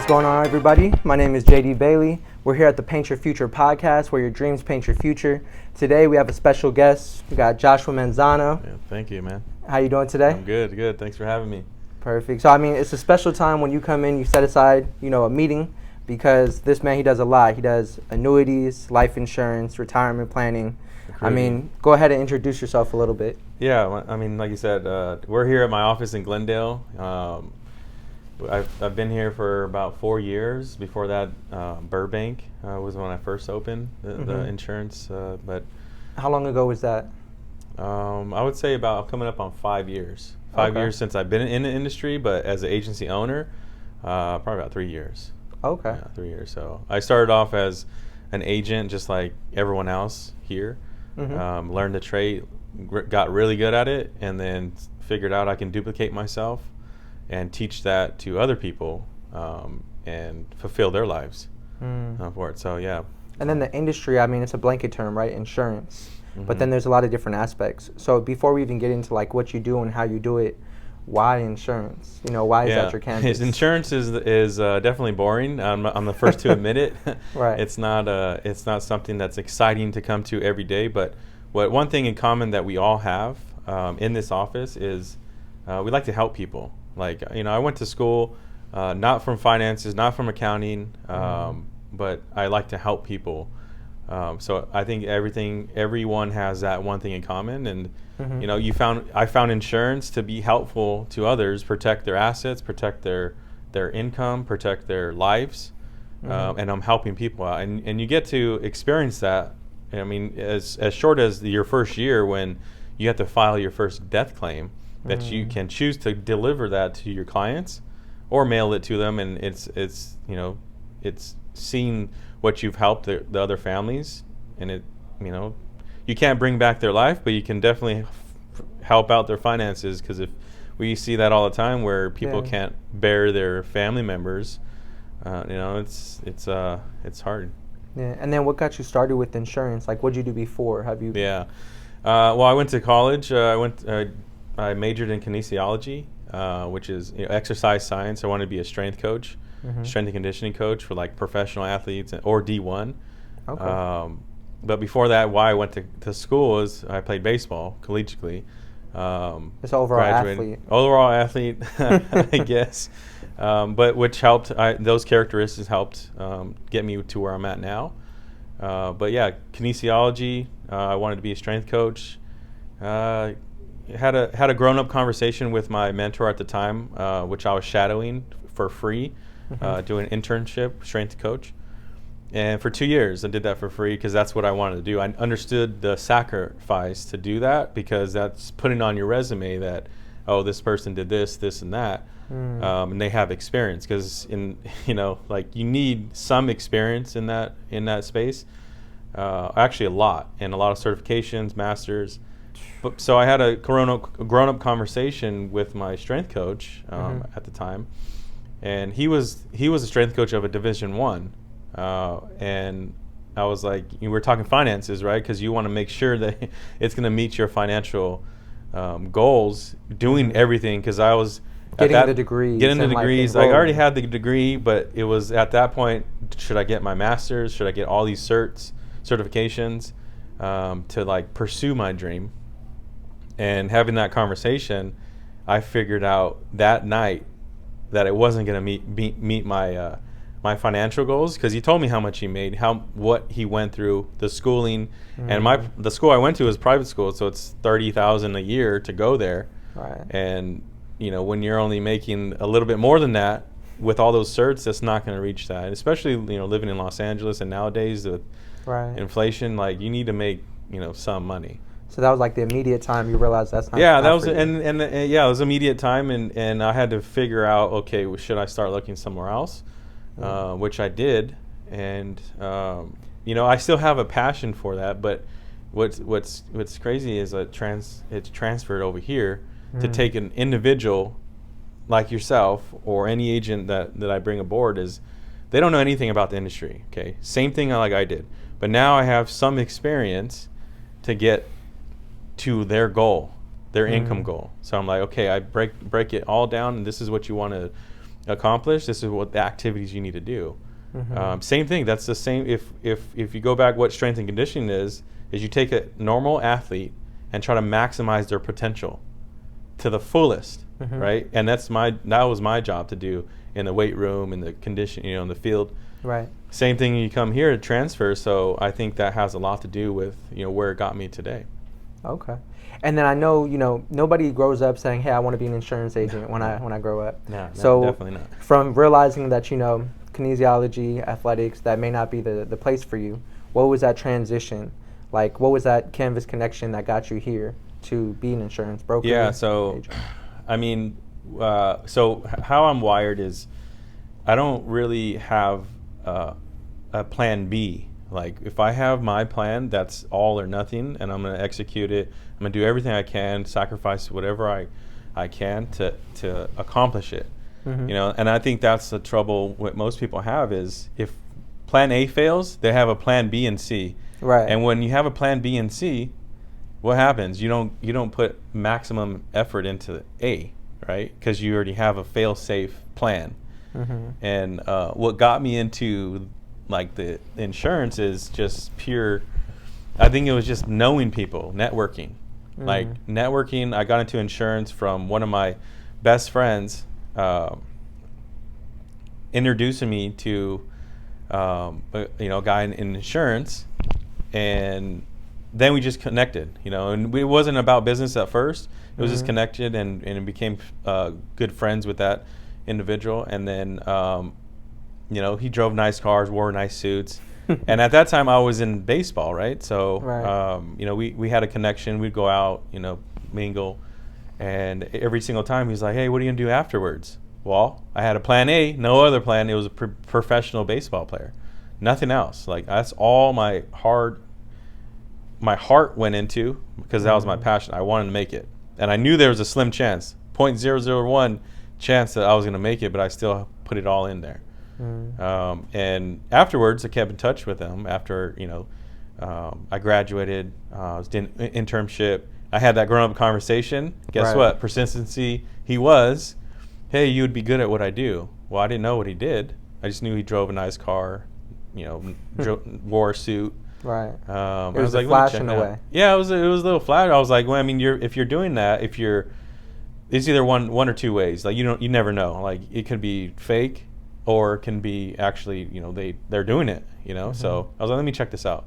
going on, everybody? My name is JD Bailey. We're here at the Paint Your Future podcast, where your dreams paint your future. Today, we have a special guest. We got Joshua Manzano. Yeah, thank you, man. How you doing today? I'm good. Thanks for having me. Perfect. So, it's a special time when you come in, you set aside, a meeting, because this man, he does a lot. He does annuities, life insurance, retirement planning. Go ahead and introduce yourself a little bit. Yeah, like you said, we're here at my office in Glendale. I've been here for about 4 years. Before that, Burbank was when I first opened the insurance. But how long ago was that? I would say about coming up on 5 years. 5 years since I've been in the industry, but as an agency owner, probably about 3 years. Okay. Yeah, 3 years. So I started off as an agent, just like everyone else here. Learned the trade, got really good at it, and then figured out I can duplicate myself and teach that to other people and fulfill their lives for it. So, yeah. And then the industry, it's a blanket term, right? Insurance. But then there's a lot of different aspects. So before we even get into like what you do and how you do it, why insurance? Why is that your canvas? Insurance is definitely boring. I'm the first to admit it. Right. It's not something that's exciting to come to every day. But one thing in common that we all have in this office is we like to help people. Like, I went to school not from finances, not from accounting, but I like to help people. So I think everyone has that one thing in common. And I found insurance to be helpful to others, protect their assets, protect their income, protect their lives, and I'm helping people out. And you get to experience that. As short as your first year when you have to file your first death claim, that you can choose to deliver that to your clients or mail it to them, and it's seeing what you've helped the other families, and you can't bring back their life, but you can definitely help out their finances, because if we see that all the time where people can't bear their family members, it's hard. Yeah. And then what got you started with insurance? Like, what'd you do before? Well, I went to college. I majored in kinesiology, which is exercise science. I wanted to be a strength coach, strength and conditioning coach for like professional athletes or D1. Okay. But before that, why I went to school is I played baseball collegiately. It's overall athlete. Overall athlete, I guess. But which helped, those characteristics helped get me to where I'm at now. But yeah, kinesiology, I wanted to be a strength coach. Had a grown-up conversation with my mentor at the time, which I was shadowing for free, doing an internship, strength coach. And for 2 years, I did that for free because that's what I wanted to do. I understood the sacrifice to do that, because that's putting on your resume that, this person did this, and that, and they have experience. Because you need some experience in that space. Actually, a lot of certifications, masters. So I had a grown-up conversation with my strength coach at the time, and he was a strength coach of a Division I, and I was like, we're talking finances, right? Because you want to make sure that it's going to meet your financial goals, doing everything. Because I was getting the degrees. I already had the degree, but it was at that point, should I get my master's? Should I get all these certifications to like pursue my dream? And having that conversation, I figured out that night that it wasn't going to meet my financial goals, because he told me how much he made, what he went through, the schooling, and the school I went to is private school, so it's $30,000 a year to go there. Right. And when you're only making a little bit more than that with all those certs, that's not going to reach that. And especially living in Los Angeles, and nowadays with inflation, like you need to make some money. So that was like the immediate time you realized that's not. Yeah, that was, it was immediate time, and I had to figure out, okay, should I start looking somewhere else, which I did, and I still have a passion for that. But what's crazy is it's transferred over here to take an individual like yourself or any agent that I bring aboard, is they don't know anything about the industry. Okay, same thing like I did, but now I have some experience to get to their goal, their income goal. So I'm like, okay, I break it all down, and this is what you want to accomplish. This is what the activities you need to do. Same thing. That's the same. If you go back, what strength and conditioning is you take a normal athlete and try to maximize their potential to the fullest, right? And that was my job to do in the weight room, in the condition, in the field. Right. Same thing. You come here to transfer. So I think that has a lot to do with where it got me today. Okay. And then I know, nobody grows up saying, "Hey, I want to be an insurance agent when I grow up." No, so definitely not. From realizing that kinesiology, athletics, that may not be the place for you, what was that transition? Like, what was that canvas connection that got you here to be an insurance broker? Yeah. So, agent? I mean, so how I'm wired is I don't really have a plan B. Like, if I have my plan, that's all or nothing, and I'm going to execute it. I'm going to do everything I can, sacrifice whatever I can to accomplish it. And I think that's the trouble what most people have is if plan A fails, they have a plan B and C. Right. And when you have a plan B and C, what happens? You don't put maximum effort into A, right? Because you already have a fail-safe plan. And what got me into like the insurance is just pure. I think it was just knowing people, networking. Like networking, I got into insurance from one of my best friends introducing me to a guy in insurance, and then we just connected. And it wasn't about business at first. It was just connected, and became good friends with that individual. And then he drove nice cars, wore nice suits. And at that time I was in baseball, right? So we had a connection. We'd go out, mingle, and every single time he's like, "Hey, what are you gonna do afterwards?" Well, I had a plan A, no other plan. It was a professional baseball player, nothing else. Like, that's all my heart went into, because that was my passion. I wanted to make it, and I knew there was a slim chance, 0.001 chance that I was gonna make it, but I still put it all in there. And afterwards, I kept in touch with him. After I graduated, I was doing an internship. I had that grown-up conversation. Guess what? Persistency. He was, "Hey, you would be good at what I do." Well, I didn't know what he did. I just knew he drove a nice car, wore a suit. Right. It was like, flash in a way. Yeah, it was a little flash. I was like, well, I mean, if you're doing that, it's either one or two ways. Like, you never know. Like, it could be fake, or it can be actually, they're doing it, So I was like, let me check this out.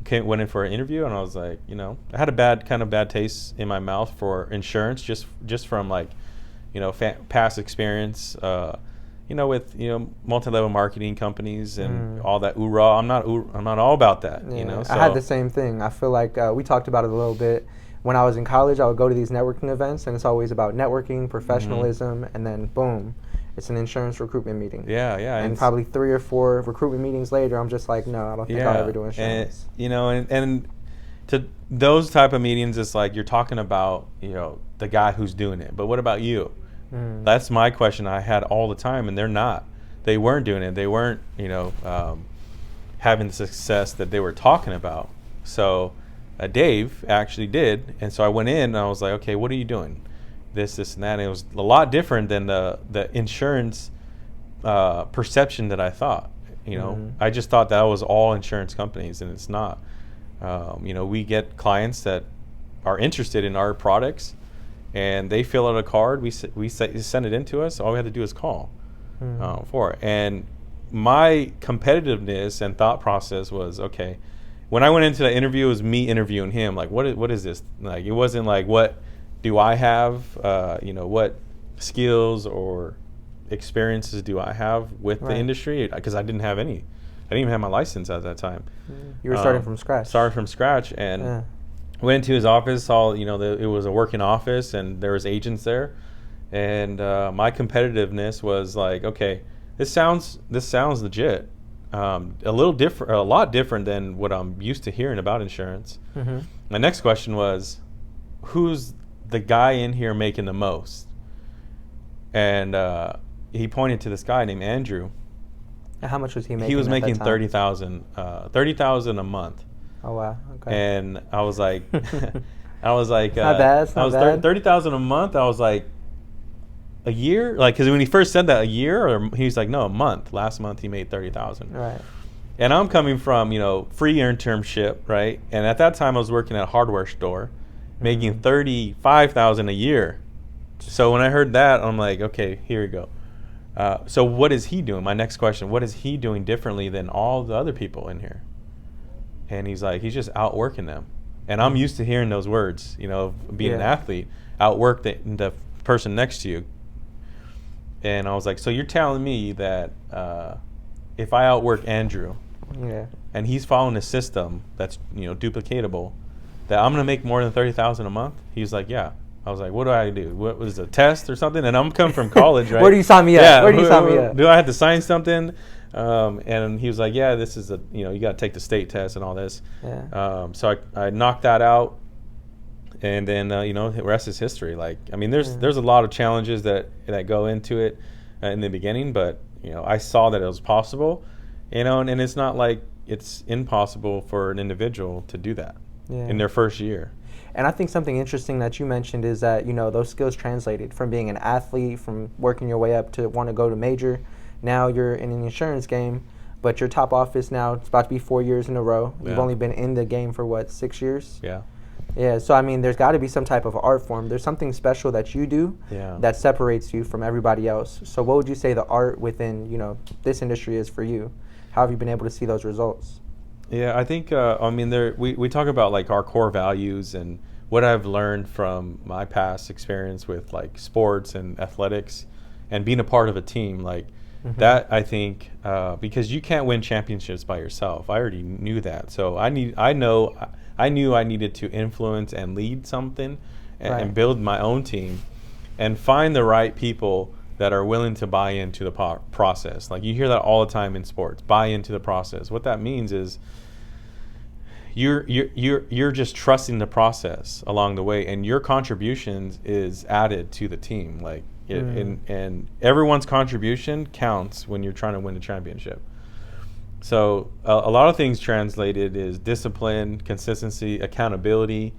Went in for an interview, and I was like, I had a bad taste in my mouth for insurance, just from like, past experience, with multi-level marketing companies and all that hoorah. I'm not all about that, So I had the same thing. I feel like we talked about it a little bit. When I was in college, I would go to these networking events, and it's always about networking, professionalism, and then boom, it's an insurance recruitment meeting. Yeah. And probably 3 or 4 recruitment meetings later, I'm just like, no, I don't think I'll ever do insurance. And to those type of meetings, it's like you're talking about, the guy who's doing it. But what about you? That's my question I had all the time, and they weren't doing it. They weren't, having the success that they were talking about. So Dave actually did. And so I went in, and I was like, okay, what are you doing? This, and that. And it was a lot different than the insurance perception that I thought. I just thought that was all insurance companies, and it's not. We get clients that are interested in our products, and they fill out a card. We send it in to us. All we have to do is call for it. And my competitiveness and thought process was, okay, when I went into the interview, it was me interviewing him. Like, what is this? Like, it wasn't like, what do I have? What skills or experiences do I have with the industry? Because I didn't have any. I didn't even have my license at that time. You were starting from scratch. Started from scratch, and went into his office. Saw, it was a working office, and there was agents there. And my competitiveness was like, okay, this sounds legit. A lot different than what I'm used to hearing about insurance. My next question was, who's the guy in here making the most? And he pointed to this guy named Andrew. And how much was he making? He was at making that time? $30,000 a month. Oh wow! Okay. And I was like, not bad. Not bad. $30,000 a month. I was like, a year? Like, because when he first said that, a year, or he's like, no, a month. Last month he made 30,000. Right. And I'm coming from, free internship, right? And at that time I was working at a hardware store, making 35,000 a year. So when I heard that, I'm like, okay, here we go. So what is he doing? My next question, what is he doing differently than all the other people in here? And he's like, he's just outworking them. And I'm used to hearing those words, being an athlete, outwork the person next to you. And I was like, so you're telling me that if I outwork Andrew, and he's following a system that's duplicatable, that I'm gonna make more than 30,000 a month? He's like, yeah. I was like, what do I do? What was a test or something? And I'm coming from college, right? Where do you sign me up? Yeah, Where do you sign me up? Do I have to sign something? And he was like, yeah, this is you got to take the state test and all this. Yeah. So I knocked that out, and then the rest is history. Like, I mean, there's a lot of challenges that go into it in the beginning, but I saw that it was possible, and it's not like it's impossible for an individual to do that in their first year. And I think something interesting that you mentioned is that, those skills translated from being an athlete, from working your way up to want to go to major. Now you're in an insurance game, but your top office now, it's about to be 4 years in a row. You've only been in the game for 6 years? Yeah. Yeah, so I mean, there's got to be some type of art form. There's something special that you do that separates you from everybody else. So what would you say the art within, this industry is for you? How have you been able to see those results? Yeah, I think, we talk about like our core values and what I've learned from my past experience with like sports and athletics and being a part of a team like that. I think because you can't win championships by yourself. I already knew that. So I knew I needed to influence and lead something and build my own team and find the right people that are willing to buy into the process. Like you hear that all the time in sports, buy into the process. What that means is you're just trusting the process along the way, and your contributions is added to the team. Like and everyone's contribution counts when you're trying to win a championship. So a lot of things translated is discipline, consistency, accountability.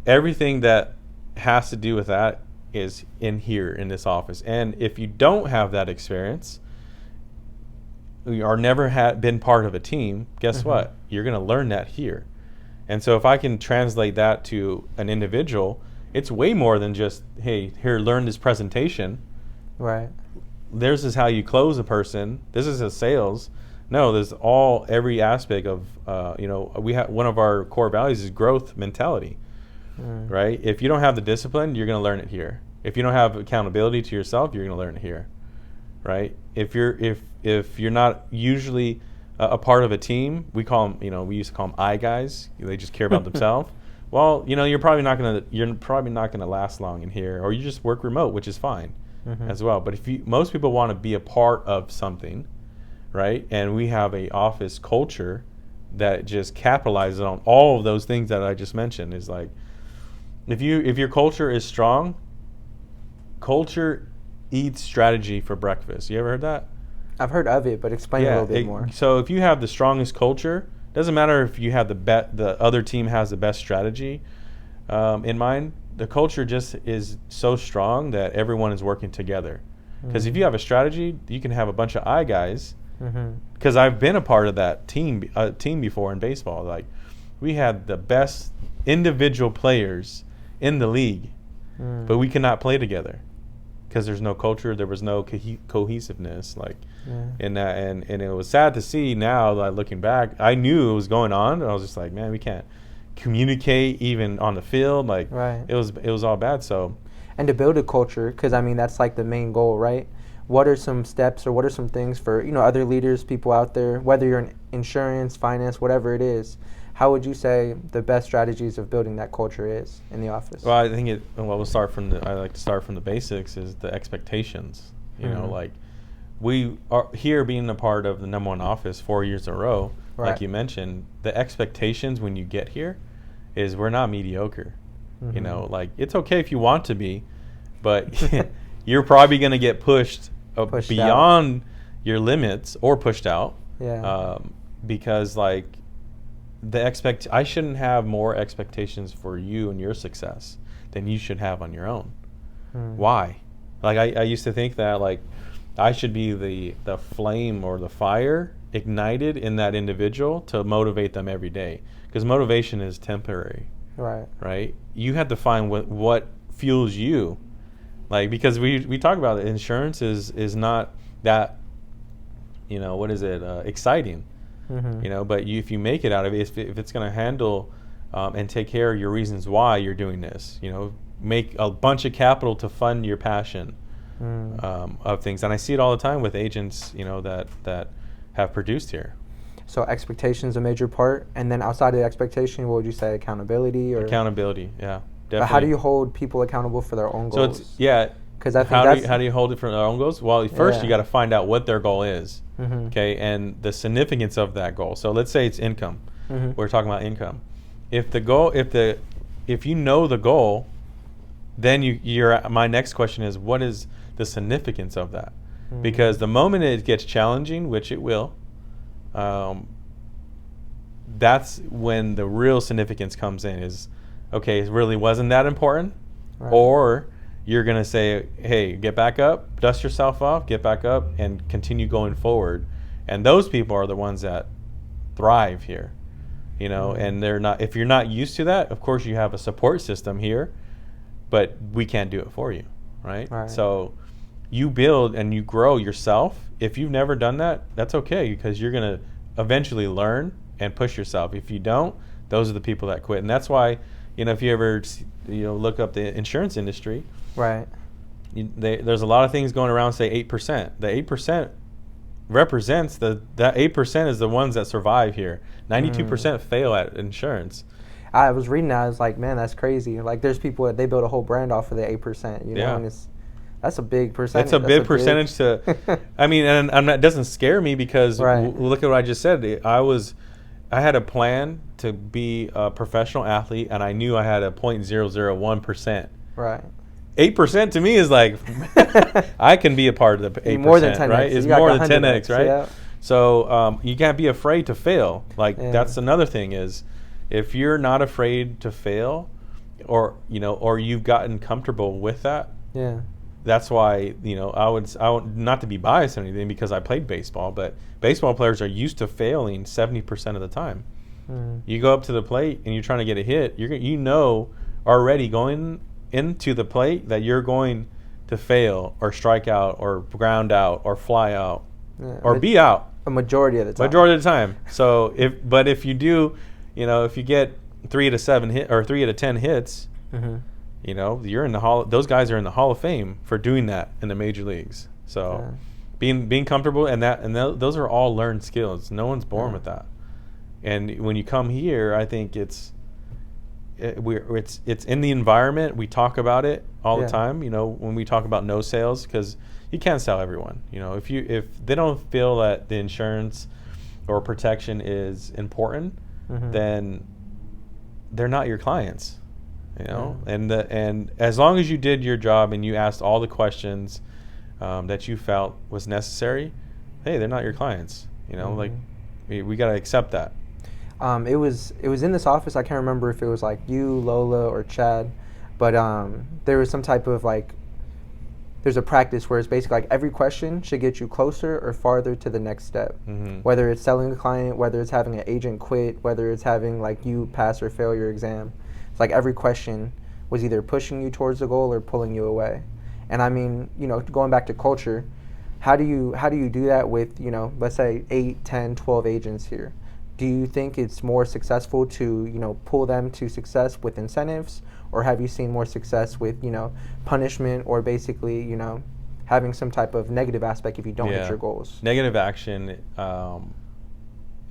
Everything that has to do with that is in here in this office. And if you don't have that experience or never been part of a team, guess what? You're going to learn that here. And so if I can translate that to an individual, it's way more than just, hey, here, learn this presentation. Right. This is how you close a person. This is a sales. No, there's every aspect of, we have one of our core values is growth mentality. Right? If you don't have the discipline, you're going to learn it here. If you don't have accountability to yourself, you're going to learn it here. Right? If you're not usually a part of a team, we used to call them I guys. They just care about themselves. Well, you're probably not going to last long in here, or you just work remote, which is fine as well. But most people want to be a part of something, right? And we have a office culture that just capitalizes on all of those things that I just mentioned. Is like, if your culture is strong, culture eats strategy for breakfast. You ever heard that? I've heard of it, but explain a little bit more. So if you have the strongest culture, doesn't matter if you have the other team has the best strategy in mind. The culture just is so strong that everyone is working together. Because if you have a strategy, you can have a bunch of I guys. Because I've been a part of that team before in baseball. Like, we had the best individual players in the league, but we could not play together because there's no culture. There was no cohesiveness. In that, and it was sad to see now. Like, looking back, I knew it was going on. And I was just like, man, we can't communicate even on the field. Like, it was all bad. So, and to build a culture, because I mean that's like the main goal, right? What are some steps or what are some things for other leaders, people out there, whether you're in insurance, finance, whatever it is? How would you say the best strategies of building that culture is in the office? Well, I think I like to start from the basics is the expectations. Like, we are here being a part of the #1 office 4 years in a row, like you mentioned. The expectations when you get here is we're not mediocre. Like, it's okay if you want to be, but you're probably going to get pushed beyond your limits or pushed out. Because like I shouldn't have more expectations for you and your success than you should have on your own. Why? Like I used to think that like I should be the flame or the fire ignited in that individual to motivate them every day, because motivation is temporary. Right. You have to find what fuels you, like, because we talk about it. Insurance is not that, what is it, exciting, but if you make it out of it, if it's going to handle and take care of your reasons why you're doing this, make a bunch of capital to fund your passion of things. And I see it all the time with agents, that have produced here. So expectation is a major part, and then outside of the expectation, what would you say, accountability? Or accountability, yeah, definitely. But how do you hold people accountable for their own goals? So because I think how do you hold it for their own goals? Well, first you got to find out what their goal is, okay, and the significance of that goal. So let's say it's income. We're talking about income. If you know the goal, then my next question is, what is the significance of that? Because the moment it gets challenging, which it will, that's when the real significance comes in. Is, okay, it really wasn't that important, or you're gonna say, hey, get back up, dust yourself off, get back up, and continue going forward. And those people are the ones that thrive here, and they're not. If you're not used to that, of course you have a support system here, but we can't do it for you, right? So you build and you grow yourself. If you've never done that, that's okay, because you're going to eventually learn and push yourself. If you don't, those are the people that quit. And that's why, if you ever look up the insurance industry, there's a lot of things going around, say 8%. The 8% represents that 8% is the ones that survive here. 92% fail at insurance. I was reading that. I was like, man, that's crazy. Like, there's people that they build a whole brand off of the 8%, and that's a big percentage. It's a big percentage to, and it doesn't scare me, because look at what I just said. I had a plan to be a professional athlete, and I knew I had a 0.001%. 8% to me is like, I can be a part of the 8%. More than 10x. Right? It's more than 10x, right? Yeah. So you can't be afraid to fail. That's another thing is, if you're not afraid to fail, or you've gotten comfortable with that. That's why, I would not to be biased or anything, because I played baseball, but baseball players are used to failing 70% of the time. You go up to the plate and you're trying to get a hit, already going into the plate that you're going to fail or strike out or ground out or fly out or be out. A majority of the time. So if you do, if you get 3 out of 7 hit or 3 out of 10 hits, you're in the hall. Those guys are in the Hall of Fame for doing that in the major leagues. So being comfortable, and those are all learned skills. No one's born with that. And when you come here, I think it's in the environment. We talk about it all the time. When we talk about no sales, because you can't sell everyone. If they don't feel that the insurance or protection is important, then they're not your clients. And as long as you did your job and you asked all the questions that you felt was necessary, hey, they're not your clients. Like we got to accept that. It was in this office. I can't remember if it was like you, Lola, or Chad, but there was some type of there's a practice where it's basically like every question should get you closer or farther to the next step. Whether it's selling a client, whether it's having an agent quit, whether it's having you pass or fail your exam. It's like every question was either pushing you towards the goal or pulling you away. And going back to culture, how do you do that with, let's say 8, 10, 12 agents here? Do you think it's more successful to, pull them to success with incentives, or have you seen more success with, punishment, or basically, having some type of negative aspect if you don't hit your goals? Negative action, I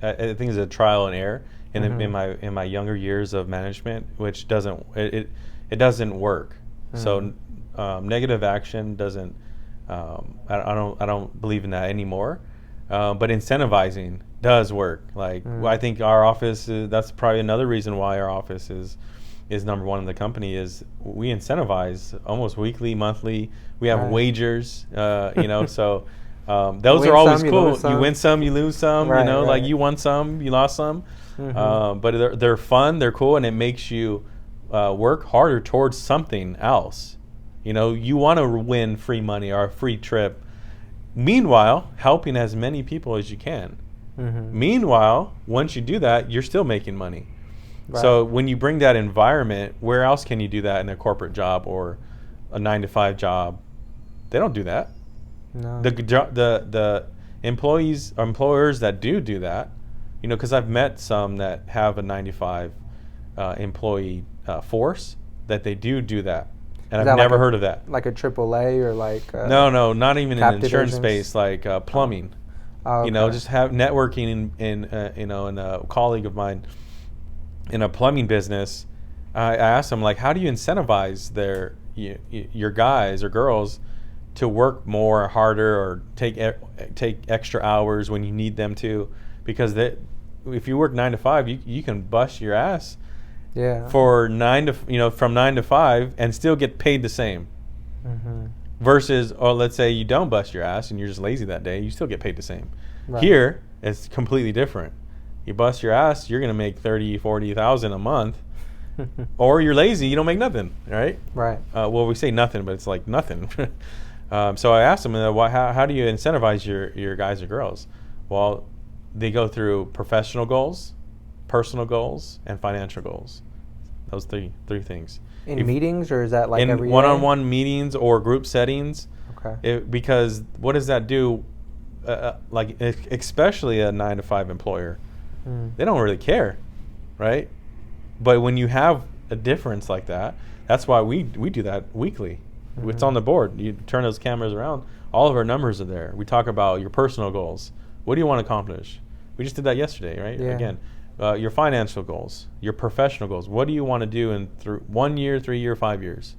think, is a trial and error in my younger years of management, which doesn't work. So negative action doesn't. I don't believe in that anymore. But incentivizing does work. I think our office that's probably another reason why our office is number one in the company, is we incentivize almost weekly, monthly. We have wagers, so those are always cool. You win some, you lose some, like you won some, you lost some. But they're fun, they're cool, and it makes you work harder towards something else. You know, you want to win free money or a free trip. Meanwhile, helping as many people as you can. Mm-hmm. Meanwhile, once you do that, you're still making money. Right. So when you bring that environment, where else can you do that in a corporate job or a 9-to-5 job? They don't do that. No. The employees or employers that do that, you know, because I've met some that have a 9-to-5 employee force that they do that, and I've never heard of that. Like a AAA or like no, not even in insurance agents? space, like plumbing. Oh, okay. You know, just have networking in you know, and a colleague of mine in a plumbing business. I asked them, like, how do you incentivize your guys or girls to work more, harder, or take extra hours when you need them to? Because if you work 9 to 5, you can bust your ass for from 9 to 5 and still get paid the same. Mm-hmm. Versus, or let's say you don't bust your ass and you're just lazy that day, you still get paid the same. Right. Here, it's completely different. You bust your ass, you're going to make 30, 40,000 a month. Or you're lazy, you don't make nothing, right? Right. Well, we say nothing, but it's like nothing. So I asked them, how do you incentivize your guys or girls? Well, they go through professional goals, personal goals, and financial goals. Those three things. In meetings, or is that like in every one-on-one meetings or group settings? Okay. Because what does that do? Like especially a 9 to 5 employer, they don't really care, right? But when you have a difference like that, that's why we do that weekly. Mm-hmm. It's on the board. You turn those cameras around, all of our numbers are there. We talk about your personal goals. What do you want to accomplish? We just did that yesterday, right? Yeah. Again, your financial goals, your professional goals. What do you want to do in 1 year, 3 year, 5 years?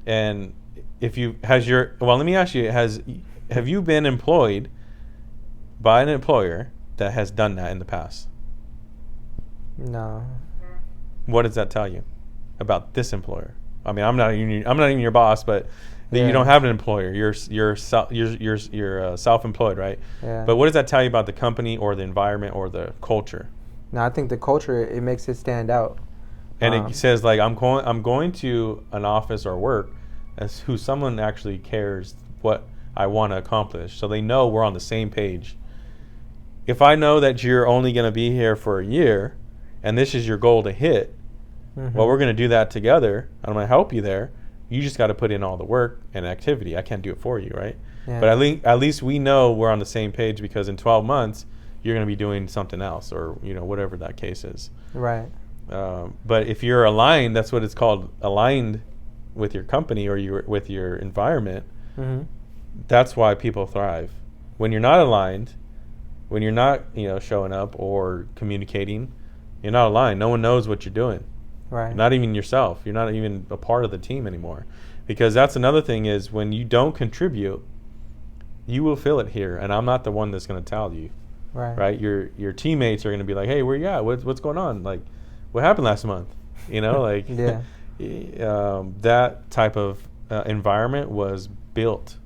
And let me ask you, have you been employed by an employer that has done that in the past? No. What does that tell you about this employer? I mean, I'm not even your boss, but you don't have an employer. You're self-employed, right? Yeah. But what does that tell you about the company or the environment or the culture? No, I think the culture, it makes it stand out. And it says, like, I'm going to an office or work as who someone actually cares what I want to accomplish, so they know we're on the same page. If I know that you're only going to be here for a year, and this is your goal to hit, well, we're going to do that together. I'm going to help you there. You just got to put in all the work and activity. I can't do it for you, right? Yeah. But at least we know we're on the same page, because in 12 months you're going to be doing something else, or whatever that case is. Right. But if you're aligned, that's what it's called, aligned with your company or with your environment. Mm-hmm. That's why people thrive. When you're not aligned, when you're not showing up or communicating, you're not aligned. No one knows what you're doing. Right. Not even yourself. You're not even a part of the team anymore. Because that's another thing, is when you don't contribute, you will feel it here. And I'm not the one that's going to tell you. Right? Your teammates are going to be like, hey, where you at? What's going on? Like, what happened last month? Like, Yeah. That type of environment was built.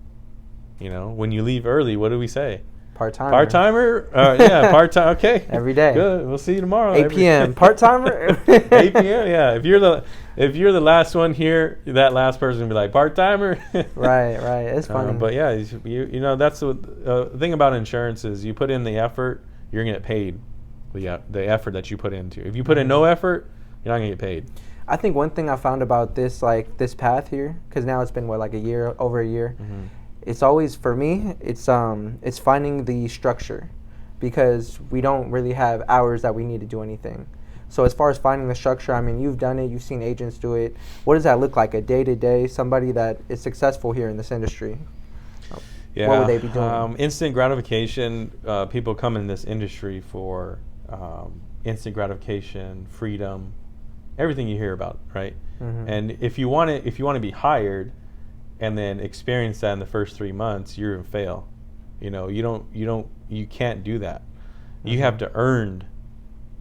When you leave early, what do we say? Part-timer. Part-timer? Yeah, part-time. Okay. Every day. Good. We'll see you tomorrow. 8 p.m. Part-timer? 8 p.m. Yeah. If you're the last one here, that last person will be like, part-timer. Right. It's funny. But yeah, that's the thing about insurance is you put in the effort, you're going to get paid the effort that you put into. If you put in no effort, you're not going to get paid. I think one thing I found about this path here, because now it's been over a year. Mm-hmm. It's always, for me, it's finding the structure, because we don't really have hours that we need to do anything. So as far as finding the structure, I mean, you've done it, you've seen agents do it. What does that look like, a day-to-day, somebody that is successful here in this industry? Yeah. What would they be doing? Instant gratification. People come in this industry for instant gratification, freedom, everything you hear about, right? Mm-hmm. And if you want to be hired and then experience that in the first 3 months, you're gonna fail. You can't do that. Mm-hmm. You have to earn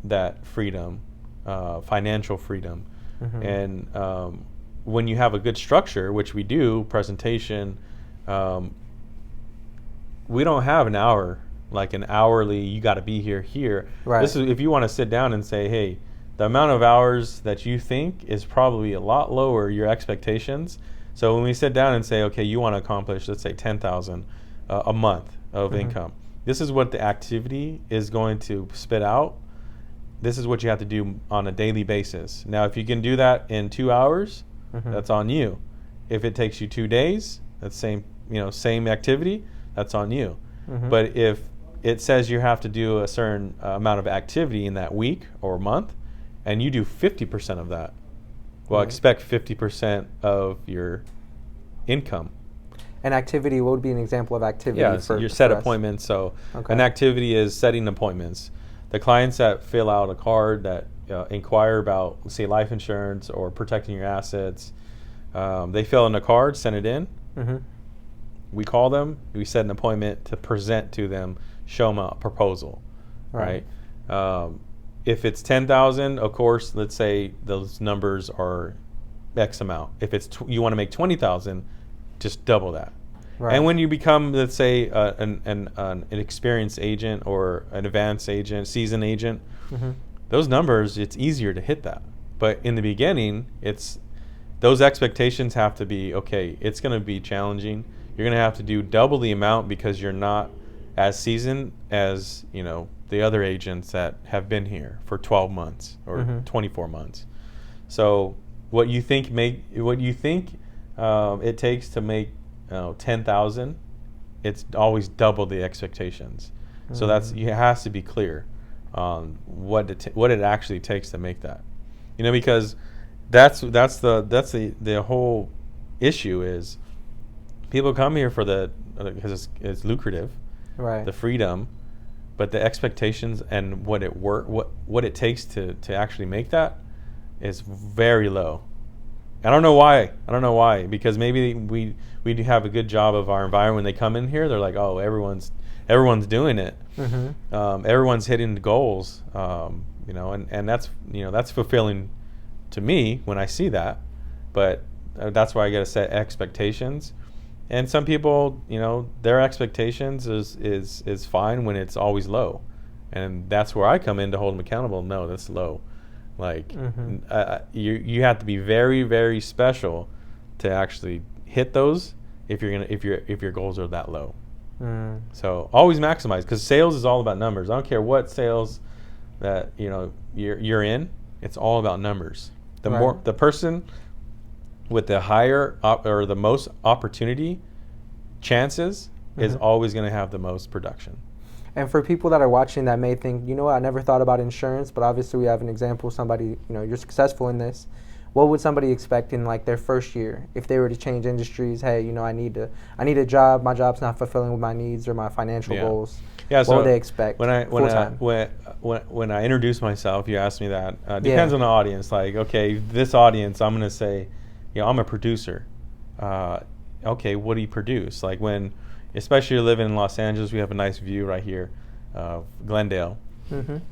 that freedom, financial freedom. Mm-hmm. And when you have a good structure, which we do, presentation, we don't have an hour, like an hourly, you got to be here. Right. This is if you want to sit down and say, hey, the amount of hours that you think is probably a lot lower, your expectations. So when we sit down and say, okay, you want to accomplish, let's say 10,000 a month of income. This is what the activity is going to spit out. This is what you have to do on a daily basis. Now, if you can do that in 2 hours, that's on you. If it takes you 2 days, that's same activity, that's on you. But if it says you have to do a certain amount of activity in that week or month, and you do 50% of that, well, expect 50% of your income. An activity, what would be an example of activity? Yeah, so your set appointments. So an activity is setting appointments. The clients that fill out a card that inquire about, say, life insurance or protecting your assets, they fill in a card, send it in. We call them. We set an appointment to present to them, show them a proposal, right? If it's 10,000, of course, let's say those numbers are X amount. If it's you want to make 20,000, just double that. And when you become, let's say, an experienced agent or an advanced agent, seasoned agent, those numbers, it's easier to hit that. But in the beginning, those expectations have to be, okay, it's going to be challenging. You're going to have to do double the amount because you're not as seasoned as, the other agents that have been here for 12 months or 24 months. So what you think it takes to make 10,000, it's always double the expectations. So it has to be clear on what it actually takes to make that. Because that's the whole issue is people come here because it's lucrative, the freedom, but the expectations and what it takes to actually make that is very low. I don't know why, because maybe we do have a good job of our environment. When they come in here, they're like, oh, everyone's doing it. Everyone's hitting the goals, and that's fulfilling to me when I see that. But that's why I got to set expectations. And some people, their expectations is fine when it's always low, and that's where I come in to hold them accountable. No, that's low. Like you have to be very, very special to actually hit those if your goals are that low. So always maximize, because sales is all about numbers. I don't care what sales that you're in. It's all about numbers. The person with the higher or the most opportunity chances is always going to have the most production. And for people that are watching that may think, I never thought about insurance, but obviously we have an example, somebody, you're successful in this. What would somebody expect in like their first year if they were to change industries? Hey, I need a job. My job's not fulfilling with my needs or my financial goals. Yeah. What would they expect? When I introduce myself, you asked me that. Depends on the audience. Like, okay, this audience, I'm gonna say, I'm a producer. Okay, what do you produce? Like especially living in Los Angeles, we have a nice view right here, Glendale.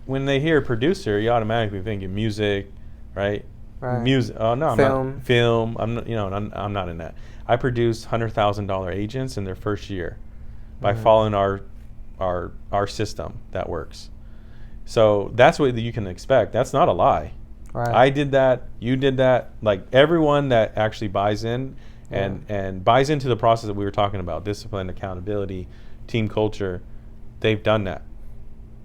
When they hear producer, you automatically think of music, right? Music. Oh no, I'm not. Film. I'm not. I'm not in that. I produce $100,000 agents in their first year by following our system that works. So that's what you can expect. That's not a lie. I did that. You did that. Like everyone that actually buys in and buys into the process that we were talking about, discipline, accountability, team culture, they've done that.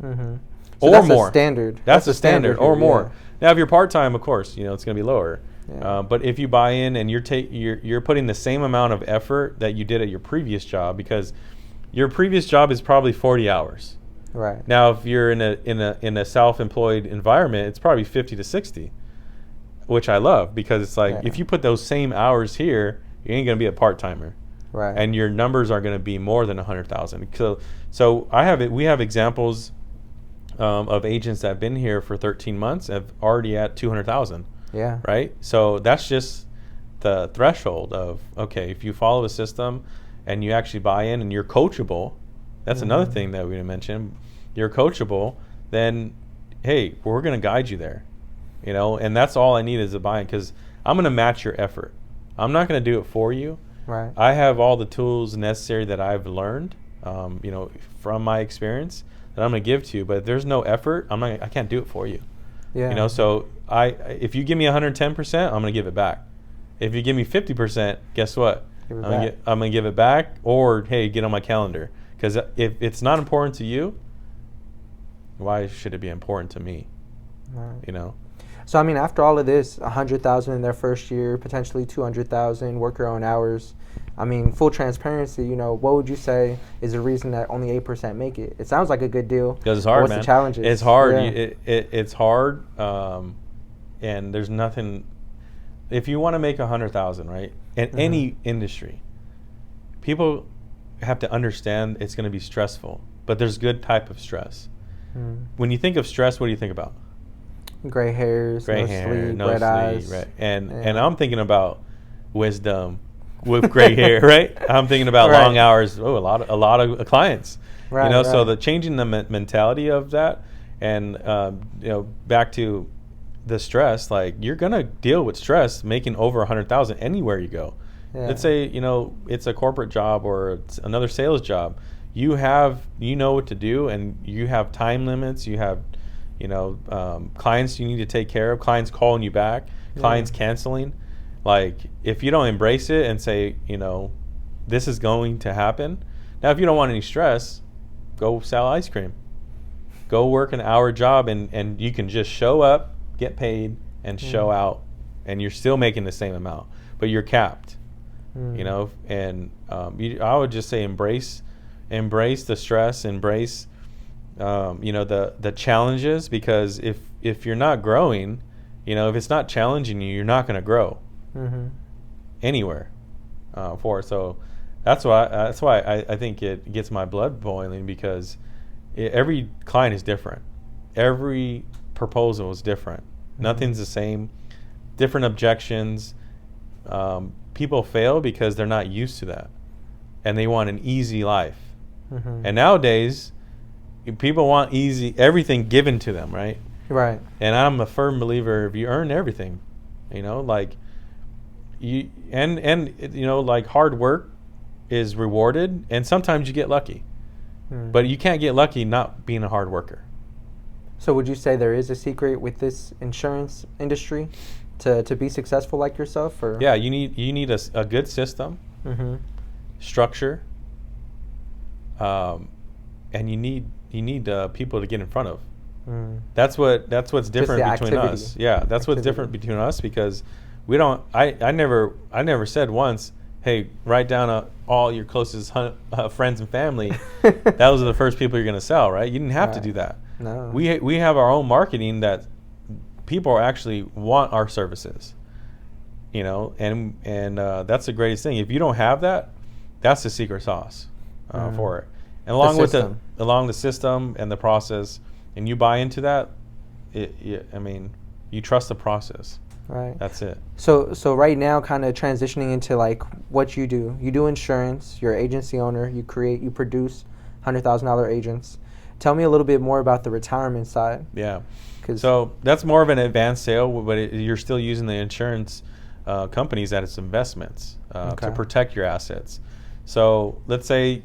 So or that's more. A standard. That's a standard or more. Now, if you're part-time, of course, it's going to be lower. But if you buy in and you're putting the same amount of effort that you did at your previous job, because your previous job is probably 40 hours. Right. Now, if you're in a self-employed environment, it's probably 50 to 60, which I love, because it's like if you put those same hours here, you ain't going to be a part-timer. Right. And your numbers are going to be more than 100,000. So we have examples of agents that have been here for 13 months have already at 200,000. Yeah. Right. So that's just the threshold of, okay, if you follow the system and you actually buy in and you're coachable, that's another thing that we didn't mention. You're coachable, then hey, we're going to guide you there, and that's all I need is a buy-in, because I'm going to match your effort. I'm not going to do it for you. Right. I have all the tools necessary that I've learned, from my experience, that I'm going to give to you. But if there's no effort, I can't do it for you. Yeah. So if you give me 110%, I'm going to give it back. If you give me 50%, guess what? Give it I'm back. going to give it back, or, hey, get on my calendar. Because if it's not important to you, why should it be important to me? Right. You know? So I mean, after all of this, 100,000 in their first year, potentially 200,000, work your own hours. I mean, full transparency. You know, what would you say is the reason that only 8% make it? It sounds like a good deal. Because it's hard, What's man. the challenges? It's hard. Yeah. It's hard, and there's nothing. If you want to make 100,000, right, in any industry, people have to understand it's going to be stressful. But there's good type of stress. When you think of stress, what do you think about? Gray hairs, Gray no hair, sleep, no red sleep, eyes. right? And Yeah. I'm thinking about wisdom with gray hair, right? I'm thinking about Right. long hours. Oh, a lot of clients. Right, you know, so right. the changing the mentality of that, and you know, back to the stress. Like, you're gonna deal with stress making over 100,000 anywhere you go. Yeah. Let's say, you know, it's a corporate job or it's another sales job. You know what to do, and you have time limits. You have, you know, clients you need to take care of, clients calling you back, clients canceling. Like, if you don't embrace it and say, you know, this is going to happen. Now, if you don't want any stress, go sell ice cream. Go work an hour job, and you can just show up, get paid, and show out, and you're still making the same amount, but you're capped. You know, and I would just say embrace the stress, embrace you know, the challenges, because if you're not growing, you know, if it's not challenging you, you're not going to grow anywhere for it. So that's why I think it gets my blood boiling, because every client is different, every proposal is different, nothing's the same, different objections. People fail because they're not used to that, and they want an easy life. And nowadays, people want everything given to them, right? Right. And I'm a firm believer, if you earn everything, you know, like you you know, like, hard work is rewarded, and sometimes you get lucky, but you can't get lucky not being a hard worker. So would you say there is a secret with this insurance industry to be successful like yourself? Or Yeah, you need a good system, structure, and you need people to get in front of. That's what's different between activity. us. Yeah, that's what's different between us, because we don't. I never said once, hey, write down all your closest friends and family. Those are the first people you're going to sell, right? You didn't have to do that. No. We have our own marketing that people actually want our services. You know, and that's the greatest thing. If you don't have that, that's the secret sauce for it. And along with the system and the process, and you buy into that, I mean, you trust the process. Right. That's it. So right now, kind of transitioning into like what you do. You do insurance. You're an agency owner. You produce $100,000 agents. Tell me a little bit more about the retirement side. Yeah. So that's more of an advanced sale, but you're still using the insurance companies as investments to protect your assets. So let's say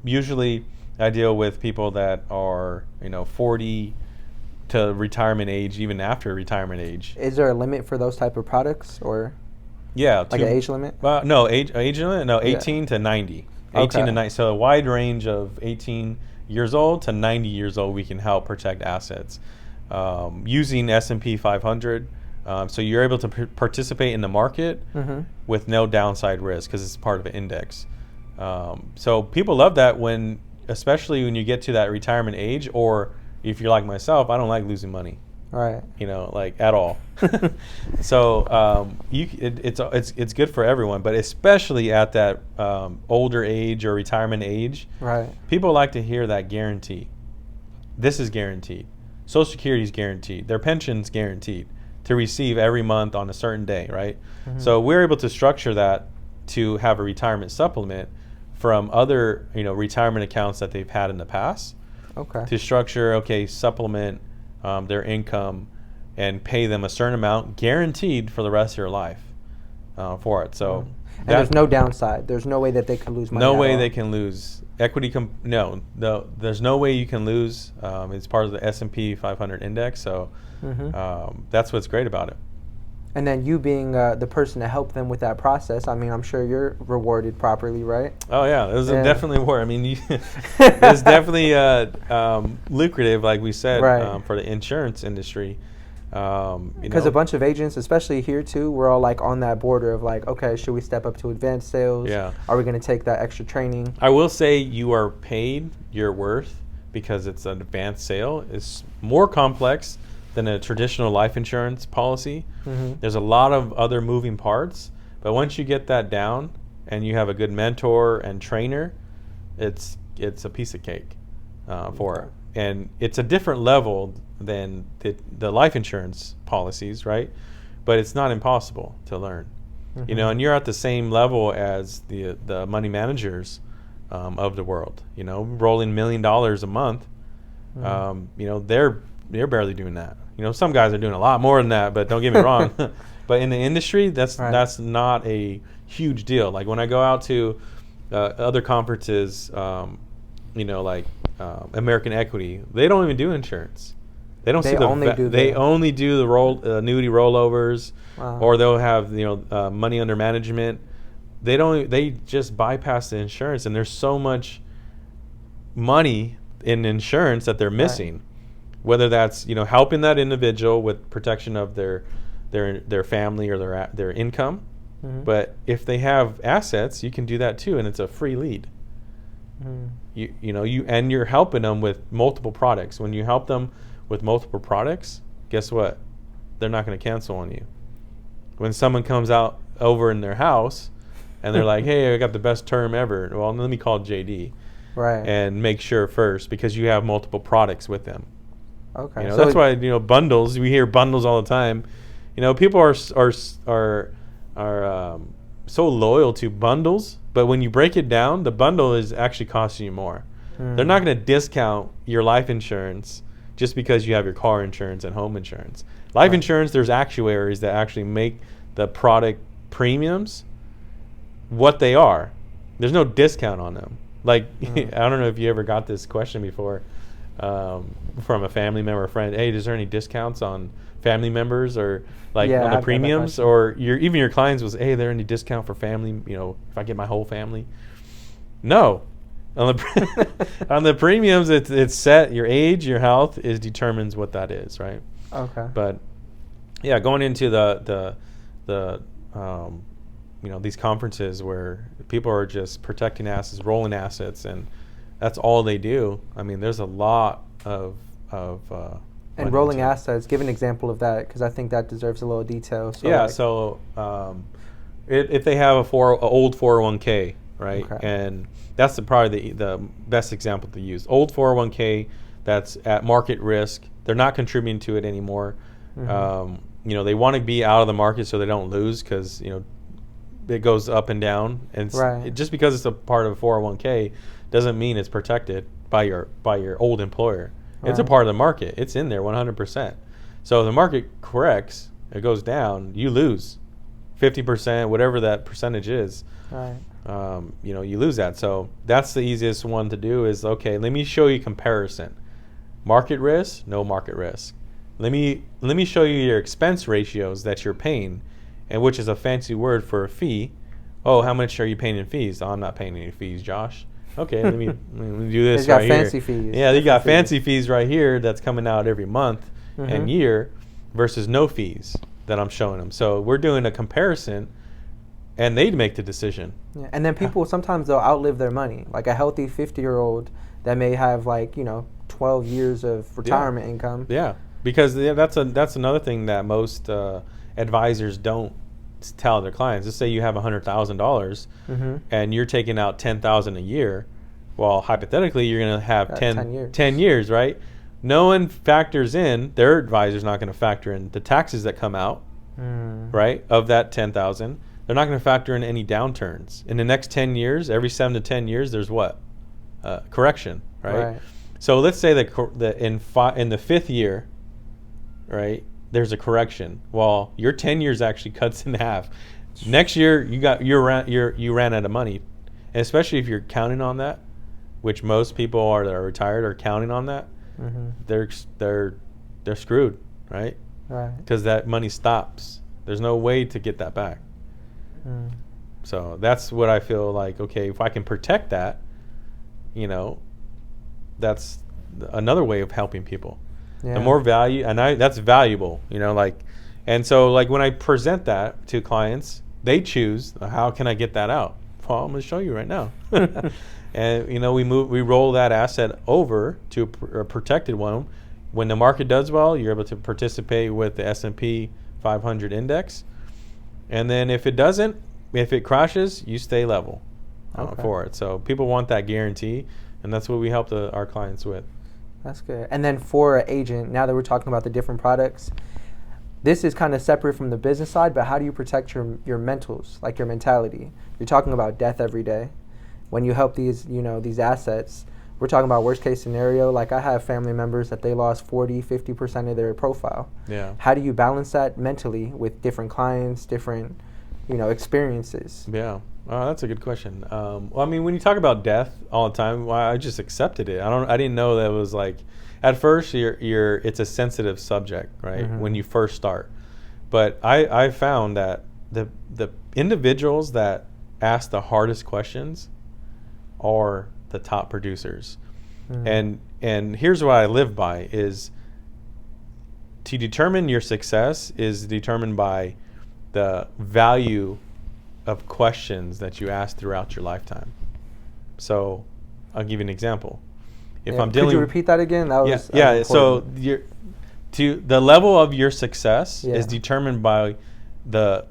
usually I deal with people that are, you know, 40 to retirement age, even after retirement age. Is there a limit for those type of products, or yeah, like an age limit? No, age limit. No, 18 to 90. 18 to 90. So a wide range of 18 years old to 90 years old, we can help protect assets using S&P 500. So you're able to participate in the market with no downside risk, because it's part of an index. So people love that, especially when you get to that retirement age, or if you're like myself, I don't like losing money. Right. You know, like, at all. So it's good for everyone, but especially at that older age or retirement age. Right. People like to hear that guarantee. This is guaranteed. Social Security is guaranteed. Their pension's guaranteed to receive every month on a certain day, right? So we're able to structure that to have a retirement supplement from other, you know, retirement accounts that they've had in the past. Okay. To structure, supplement their income and pay them a certain amount guaranteed for the rest of your life for it. So and there's no downside. There's no way that they can lose money. No way they can lose equity. No, there's no way you can lose. It's part of the S&P 500 index. So that's what's great about it. And then you being the person to help them with that process, I mean, I'm sure you're rewarded properly, right? Oh yeah, it was definitely more. I mean, it's definitely lucrative, like we said, Right. for the insurance industry. Because a bunch of agents, especially here too, we're all like on that border of like, okay, should we step up to advanced sales? Yeah. Are we going to take that extra training? I will say you are paid your worth because it's an advanced sale. It's more complex than a traditional life insurance policy. Mm-hmm. There's a lot of other moving parts, but once you get that down and you have a good mentor and trainer, it's a piece of cake for it. And it's a different level than the life insurance policies, right? But it's not impossible to learn. Mm-hmm. You know, and you're at the same level as the money managers of the world. You know, rolling $1 million a month. Mm-hmm. You know, they're barely doing that. You know, some guys are doing a lot more than that, but don't get me wrong. But in the industry, that's not a huge deal. Like when I go out to other conferences, you know, like American Equity, they don't even do insurance. They don't they only do the annuity rollovers, or they'll have money under management. They just bypass the insurance, and there's so much money in insurance that they're missing. Right. Whether that's helping that individual with protection of their family or their income, mm-hmm. but if they have assets, you can do that too, and it's a free lead. Mm-hmm. You're helping them with multiple products. When you help them with multiple products, guess what? They're not going to cancel on you. When someone comes out over in their house and they're like, "Hey, I got the best term ever," well, let me call JD, right, and make sure first, because you have multiple products with them. Okay, so that's why bundles. We hear bundles all the time. People are so loyal to bundles, but when you break it down, the bundle is actually costing you more. They're not going to discount your life insurance just because you have your car insurance and home insurance. Life insurance, there's actuaries that actually make the product premiums what they are. There's no discount on them. Like, I don't know if you ever got this question before from a family member or friend. Hey, is there any discounts on family members or on the premiums? Or even your clients was, hey, is there any discount for family, if I get my whole family? No. On the premiums, it's set. Your age, your health determines what that is, right? Okay. But yeah, going into the these conferences where people are just protecting assets, rolling assets, and that's all they do. I mean, there's a lot of and rolling assets. Give an example of that, because I think that deserves a little detail. So if they have an old 401k, right? Okay. And that's probably the best example to use. Old 401k that's at market risk. They're not contributing to it anymore. Mm-hmm. They want to be out of the market so they don't lose, because it goes up and down. And just because it's a part of a 401k doesn't mean it's protected by your old employer. It's a part of the market. It's in there 100%. So if the market corrects, it goes down, you lose 50%, whatever that percentage is. Right. You lose that. So that's the easiest one to do is, okay, let me show you comparison. Market risk, no market risk. Let me show you your expense ratios that you're paying, and which is a fancy word for a fee. Oh, how much are you paying in fees? Oh, I'm not paying any fees, Josh. Okay, let me do this right here. Got fancy fees. Yeah, they got fancy fees right here that's coming out every month and year versus no fees that I'm showing them. So we're doing a comparison, and they'd make the decision. Yeah, and then people sometimes they'll outlive their money. Like a healthy 50-year-old that may have 12 years of retirement income. Yeah, because that's another thing that most advisors don't tell their clients. Let's say you have $100,000 and you're taking out $10,000 a year. Well, hypothetically, you're going to have 10 years, right? No one factors in, their advisor's not going to factor in the taxes that come out, right, of that $10,000. They're not going to factor in any downturns. In the next 10 years, every 7 to 10 years, there's what? Correction, right? So let's say that in the fifth year, right, there's a correction. Well, your 10 years actually cuts in half. Next year, you ran out of money, and especially if you're counting on that, which most people that are retired are counting on that. They're screwed, right? Right. Because that money stops There's no way to get that back. So that's what I feel like, okay, if I can protect that, you know, that's another way of helping people. Yeah. The more value, and that's valuable, you know, like, and so like when I present that to clients, they choose, how can I get that out? Well, I'm going to show you right now. And, you know, we roll that asset over to a protected one. When the market does well, you're able to participate with the S&P 500 index. And then if it doesn't, if it crashes, you stay level for it. So people want that guarantee, and that's what we help our clients with. That's good. And then for an agent, now that we're talking about the different products, this is kind of separate from the business side, but how do you protect your mentals, like your mentality? You're talking about death every day. When you help these, you know, these assets, we're talking about worst case scenario. Like I have family members that they lost 40, 50% of their profile. Yeah. How do you balance that mentally with different clients, different, you know, experiences? Yeah. That's a good question. Well, I mean, when you talk about death all the time, well, I just accepted it. I didn't know that it was like, at first it's a sensitive subject, right? When you first start. But I found that the individuals that ask the hardest questions are the top producers. And here's what I live by is to determine your success is determined by the value of questions that you ask throughout your lifetime. So I'll give you an example. If I'm dealing, could you repeat that again? That was So the level of your success is determined by the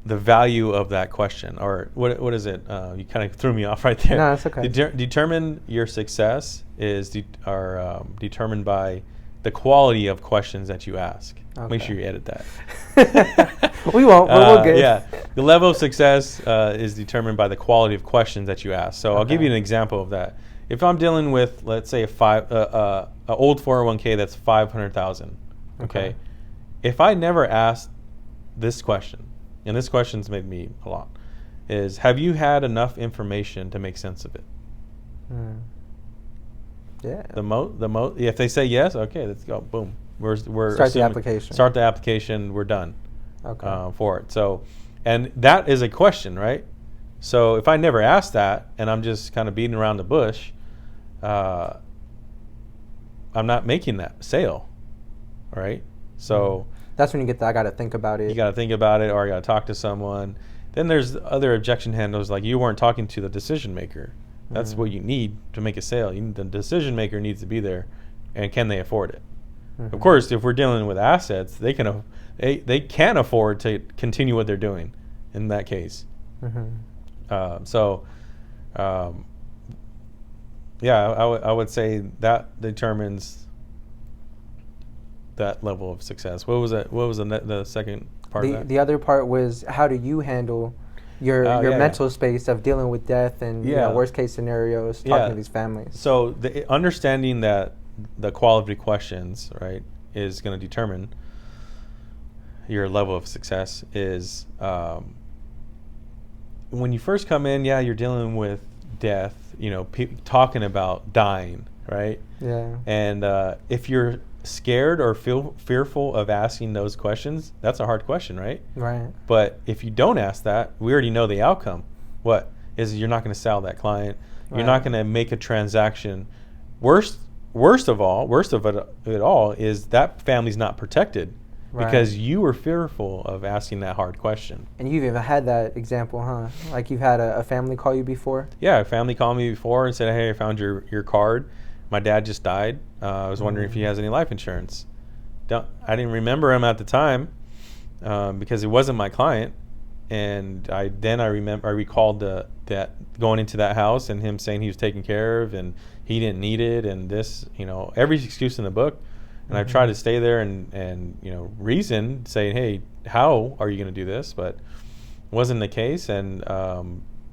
value of that question, or what is it? You kind of threw me off right there. No, that's okay. Determine your success is determined by the quality of questions that you ask. Okay. Make sure you edit that. We won't. We'll get. Yeah, the level of success is determined by the quality of questions that you ask. So I'll give you an example of that. If I'm dealing with, let's say, a old 401k that's $500,000. Okay. If I never asked this question, and this question's made me a lot, is have you had enough information to make sense of it? Yeah. If they say yes, okay, let's go. Boom. We're start the application. Start the application. We're done. Okay. For it. So, and that is a question, right? So if I never ask that and I'm just kind of beating around the bush, I'm not making that sale, right? So that's when you get I got to think about it. You got to think about it, or I got to talk to someone. Then there's other objection handles, like you weren't talking to the decision maker. That's what you need to make a sale. The decision maker needs to be there, and can they afford it? Of course, if we're dealing with assets, they can afford to continue what they're doing in that case. I would say that determines that level of success. What was that? What was the second part of that? The other part was, how do you handle your mental space of dealing with death and you know, worst case scenarios, talking to these families? So understanding that the quality questions, right, is going to determine your level of success is when you first come in, you're dealing with death, you know, talking about dying, right? Yeah. And if you're scared or feel fearful of asking those questions, that's a hard question, right? Right. But if you don't ask that, we already know the outcome. What is, you're not going to sell that client. You're not going to make a transaction. Worst of it all is that family's not protected because you were fearful of asking that hard question. And you've even had that example, huh? Like you've had a family call you before? Yeah, a family called me before and said, hey, I found your card. My dad just died. I was wondering if he has any life insurance. I didn't remember him at the time because it wasn't my client. And I recalled that going into that house and him saying he was taken care of and he didn't need it and this, you know, every excuse in the book. And I tried to stay there and you know, reason, saying, hey, how are you going to do this? But it wasn't the case. And,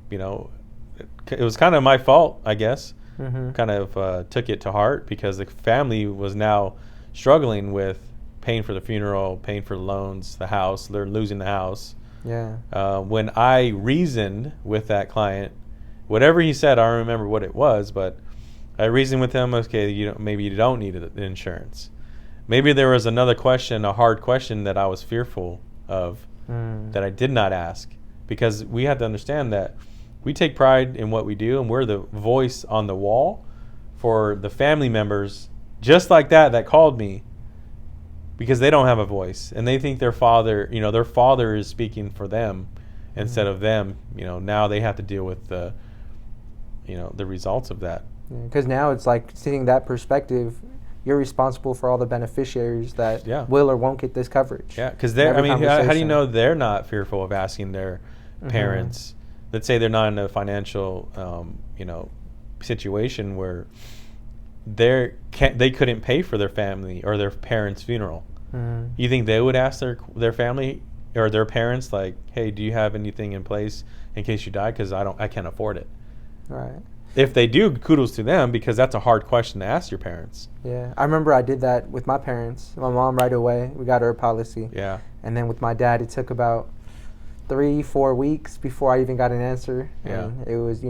you know, it was kind of my fault, I guess. Kind of took it to heart because the family was now struggling with paying for the funeral, paying for the loans, the house. They're losing the house. Yeah. When I reasoned with that client, whatever he said, I don't remember what it was, but I reasoned with him, okay, maybe you don't need the insurance. maybe there was another question, a hard question that I was fearful of that I did not ask, because we have to understand that we take pride in what we do, and we're the voice on the wall for the family members just like that called me, because they don't have a voice and they think their father is speaking for them instead of them. Now they have to deal with the results of that. Because now it's like, seeing that perspective, you're responsible for all the beneficiaries that will or won't get this coverage. Yeah, because how do you know they're not fearful of asking their parents? Let's say they're not in a financial situation where they couldn't pay for their family or their parents' funeral. You think they would ask their family or their parents, like, hey, do you have anything in place in case you die, because I can't afford it? Right. If they do, kudos to them, because that's a hard question to ask your parents. Yeah, I remember I did that with my parents. My mom, right away, we got her a policy. Yeah. And then with my dad, it took about 3-4 weeks before I even got an answer. Yeah. And it was,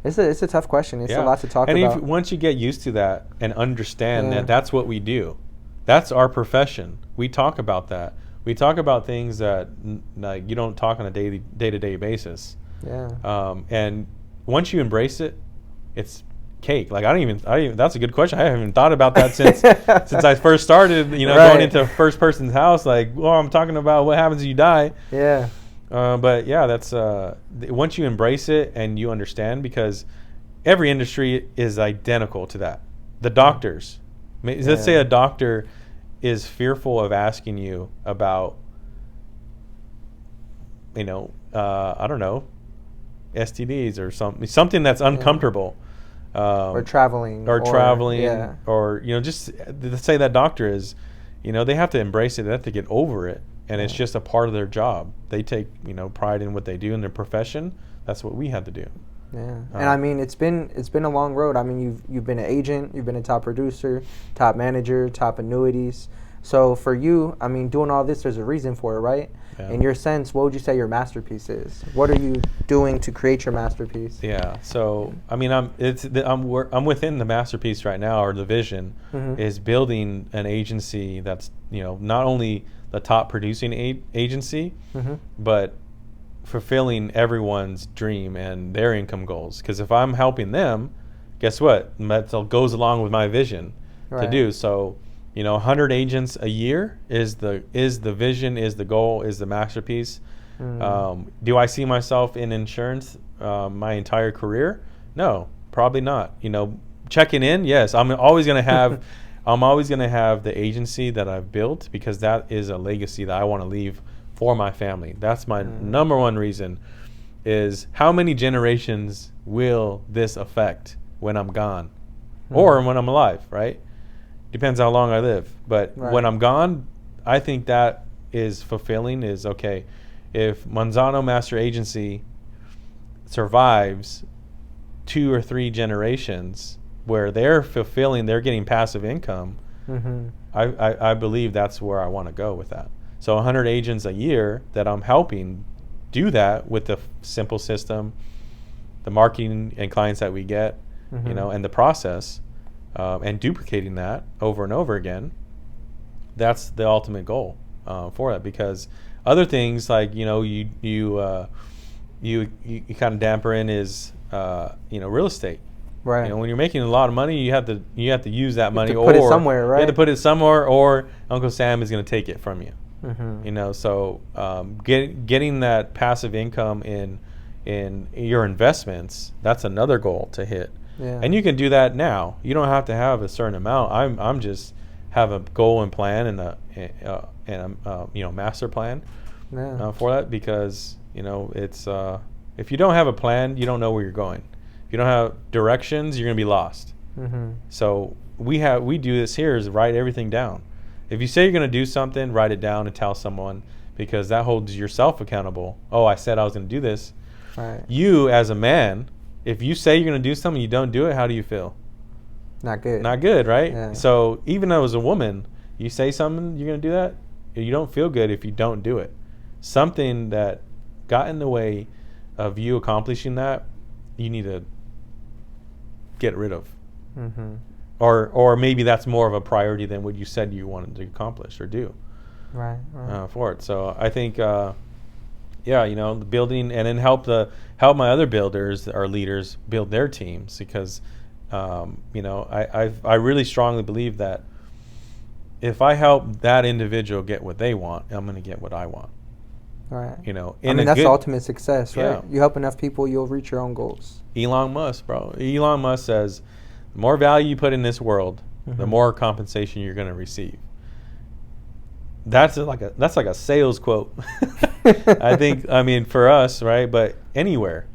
it's a tough question. It's a lot to talk about. And once you get used to that and understand that that's what we do, that's our profession. We talk about that. We talk about things that you don't talk on a day-to-day basis. Yeah. And once you embrace it, it's cake. Like I don't even. That's a good question. I haven't even thought about that since I first started. Going into a first person's house. Like, well, I'm talking about what happens if you die. Yeah. But yeah, that's once you embrace it and you understand, because every industry is identical to that. The doctors. Let's say a doctor is fearful of asking you about, I don't know, STDs or something that's uncomfortable. Or traveling. Or just let's say that doctor is, they have to embrace it. They have to get over it. And it's just a part of their job. They take, pride in what they do in their profession. That's what we have to do. Yeah, and I mean, it's been a long road. I mean, you've been an agent, you've been a top producer, top manager, top annuities. So for you, I mean, doing all this, there's a reason for it, right? Yeah. In your sense, what would you say your masterpiece is? What are you doing to create your masterpiece? Yeah. So I mean, I'm within the masterpiece right now, or the vision is building an agency that's not only the top producing agency, but fulfilling everyone's dream and their income goals. Because if I'm helping them, guess what? That goes along with my vision to do. So, 100 agents a year is the vision, is the goal, is the masterpiece. Do I see myself in insurance my entire career? No, probably not. Checking in, yes. I'm always going to have the agency that I've built, because that is a legacy that I want to leave for my family. That's my number one reason, is how many generations will this affect when I'm gone or when I'm alive, right? Depends how long I live. But when I'm gone, I think that is fulfilling, is okay. If Manzano Master Agency survives 2 or 3 generations where they're getting passive income, I believe that's where I want to go with that. So 100 agents a year that I'm helping do that with the simple system, the marketing and clients that we get, and the process, and duplicating that over and over again. That's the ultimate goal for that. Because other things like you kind of damper in is real estate. Right. When you're making a lot of money, you have to use that money, or put it somewhere, right? You have to put it somewhere, or Uncle Sam is going to take it from you. So getting that passive income in your investments, that's another goal to hit. Yeah. And you can do that now. You don't have to have a certain amount. I'm just have a goal and plan and a master plan for that, because it's if you don't have a plan, you don't know where you're going. If you don't have directions, you're gonna be lost. So we do this here, is write everything down. If you say you're going to do something, write it down and tell someone, because that holds yourself accountable. Oh, I said I was going to do this. Right. You, as a man, if you say you're going to do something and you don't do it, how do you feel? Not good. Not good, right? Yeah. So even though as a woman, you say something, you're going to do that, you don't feel good if you don't do it. Something that got in the way of you accomplishing that, you need to get rid of. or maybe that's more of a priority than what you said you wanted to accomplish or do. Right. For it. So I think, the building, and then help my other builders or leaders build their teams, because, I really strongly believe that if I help that individual get what they want, I'm going to get what I want. Right. That's the ultimate success, right? Yeah. You help enough people, you'll reach your own goals. Elon Musk, bro. Elon Musk says, the more value you put in this world, the more compensation you're going to receive. That's like a sales quote. I think, for us, right? But anywhere,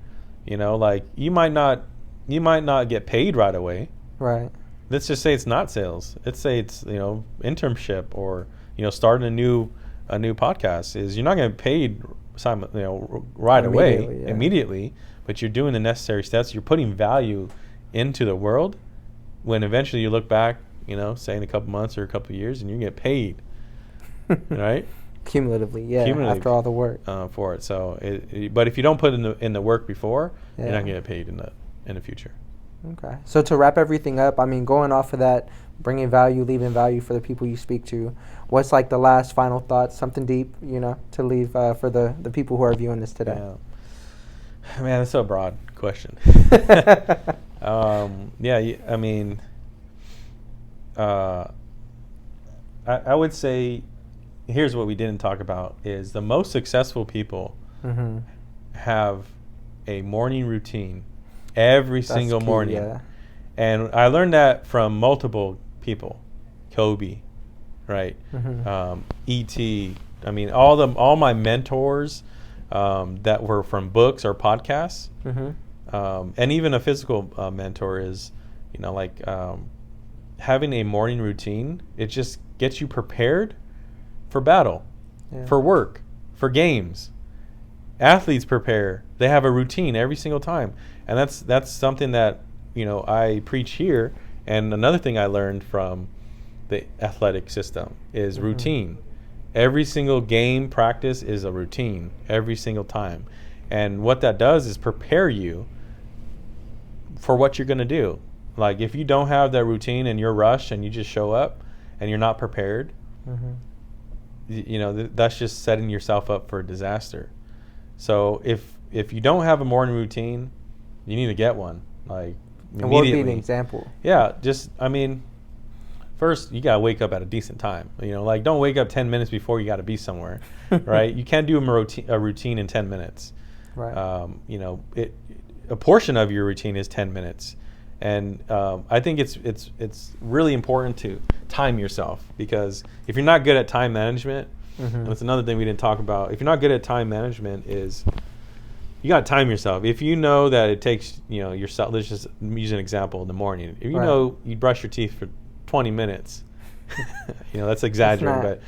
you might not get paid right away. Right. Let's just say it's not sales. Let's say it's, internship, or, starting a new podcast. Is you're not going to get paid right away, immediately, but you're doing the necessary steps. You're putting value into the world, when eventually you look back, say in a couple months or a couple years, and you get paid. Right? Cumulatively, after all the work for it. So, but if you don't put in the work before, you're not going to get paid in the future. Okay. So to wrap everything up, going off of that, bringing value, leaving value for the people you speak to, what's like the last final thoughts, something deep, to leave for the people who are viewing this today? Yeah. Man, that's so broad question. I would say, here's what we didn't talk about, is the most successful people have a morning routine every single morning. Yeah. And I learned that from multiple people. Kobe, right? E.T. All my mentors that were from books or podcasts, and even a physical mentor is, having a morning routine. It just gets you prepared for battle, for work, for games. Athletes prepare. They have a routine every single time. And that's something that, I preach here. And another thing I learned from the athletic system is routine. Every single game practice is a routine every single time. And what that does is prepare you for what you're going to do. Like, if you don't have that routine and you're rushed and you just show up and you're not prepared, that's just setting yourself up for a disaster. So if you don't have a morning routine, you need to get one, like, immediately. And what would be an example? Yeah, first you gotta wake up at a decent time. Don't wake up 10 minutes before you gotta be somewhere, right? You can't do a routine in 10 minutes. Right. A portion of your routine is 10 minutes. And I think it's really important to time yourself, because if you're not good at time management, and that's another thing we didn't talk about. If you're not good at time management, is you got to time yourself. If you know that it takes, yourself, let's just use an example in the morning. If you know you brush your teeth for 20 minutes, that's exaggerating, but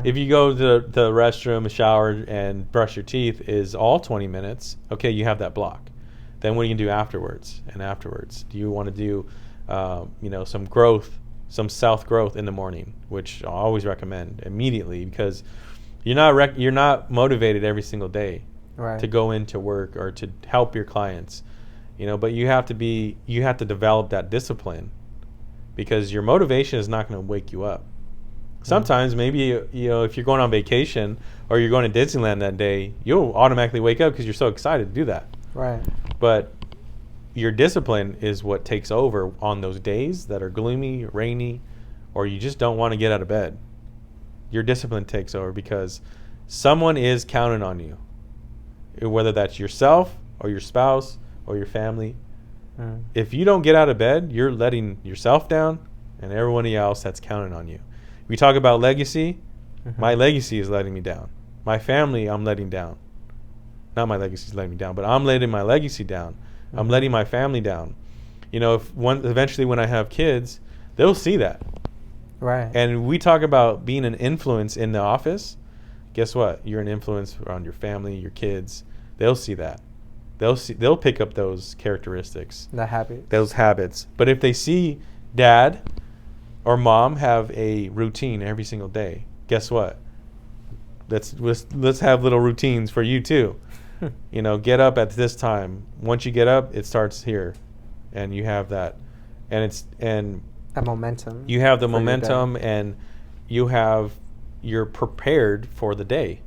if you go to the restroom, a shower, and brush your teeth is all 20 minutes, okay, you have that block. Then what are you going to do afterwards? And afterwards, do you want to do, some growth, some self-growth in the morning, which I always recommend immediately, because you're not motivated every single day to go into work or to help your clients, but you have to develop that discipline, because your motivation is not going to wake you up. Sometimes maybe, if you're going on vacation or you're going to Disneyland that day, you'll automatically wake up because you're so excited to do that. Right. But your discipline is what takes over on those days that are gloomy, rainy, or you just don't want to get out of bed. Your discipline takes over, because someone is counting on you, whether that's yourself or your spouse or your family. If you don't get out of bed, you're letting yourself down and everyone else that's counting on you. We talk about legacy. My legacy is letting me down. My family, I'm letting down. Not my legacy is letting me down, but I'm letting my legacy down. I'm letting my family down. Eventually when I have kids, they'll see that. Right. And we talk about being an influence in the office. Guess what? You're an influence around your family, your kids. They'll see that. They'll pick up those characteristics. Those habits. But if they see dad or mom have a routine every single day, guess what? Let's have little routines for you too. Get up at this time. Once you get up, it starts here, and you have that, and That momentum. You have the for your day. momentum, and you're prepared for the day.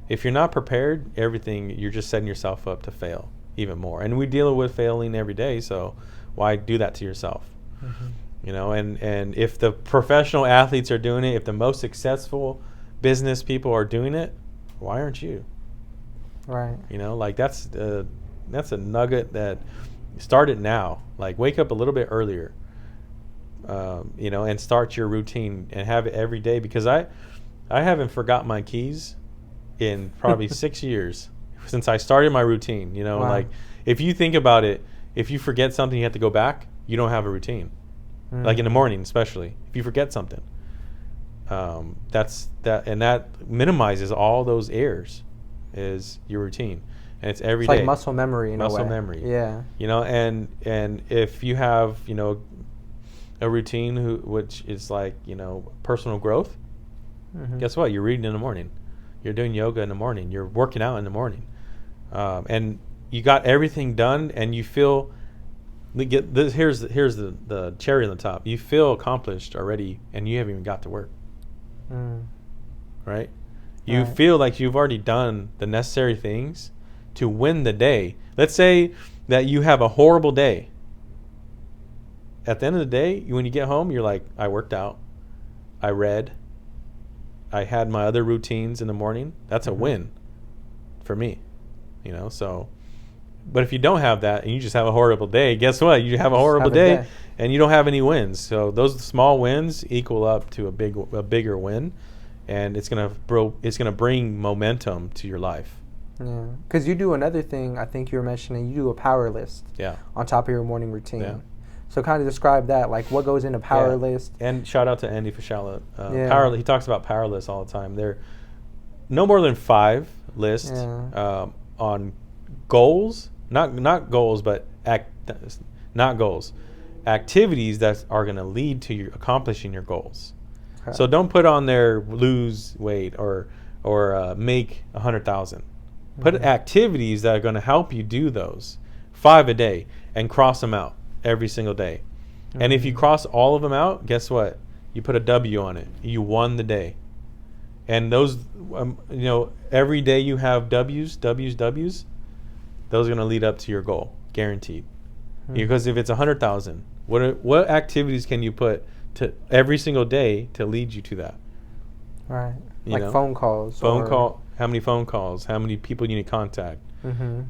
If you're not prepared, you're just setting yourself up to fail even more. And we deal with failing every day, so why do that to yourself? And if the professional athletes are doing it, if the most successful business people are doing it, why aren't you? Right. That's a nugget that start it now. Like, wake up a little bit earlier, and start your routine and have it every day, because I haven't forgot my keys in probably 6 years since I started my routine. Wow. Like, if you think about it, if you forget something, you have to go back, you don't have a routine. Like in the morning, especially if you forget something, that minimizes all those errors, is your routine. And it's every day. Like muscle memory in a way. Muscle memory. Yeah. And if you have, a routine which is like, personal growth, guess what? You're reading in the morning. You're doing yoga in the morning. You're working out in the morning. And you got everything done, and you feel, here's the cherry on the top. You feel accomplished already, and you haven't even got to work. Right? You feel like you've already done the necessary things to win the day. Let's say that you have a horrible day. At the end of the day, when you get home, you're like, I worked out, I read, I had my other routines in the morning. That's a win for me, so. But if you don't have that and you just have a horrible day, guess what? You have a horrible day and you don't have any wins. So those small wins equal up to a bigger win, and it's gonna bring momentum to your life. Yeah, because you do another thing. I think you were mentioning, you do a power list. Yeah. On top of your morning routine. Yeah. So kind of describe that, like what goes in a power list. And shout out to Andy Fischala. He talks about power lists all the time. There are no more than 5 lists on goals, not goals, but not goals, activities that are going to lead to you accomplishing your goals. Okay. So don't put on there lose weight or make 100,000. Put activities that are going to help you do those 5 a day and cross them out every single day. And if you cross all of them out, guess what? You put a W on it. You won the day. And those, every day you have W's, those are going to lead up to your goal, guaranteed. Because if it's 100,000, what activities can you put to every single day to lead you to that? Right. Phone calls. How many phone calls? How many people you need to contact?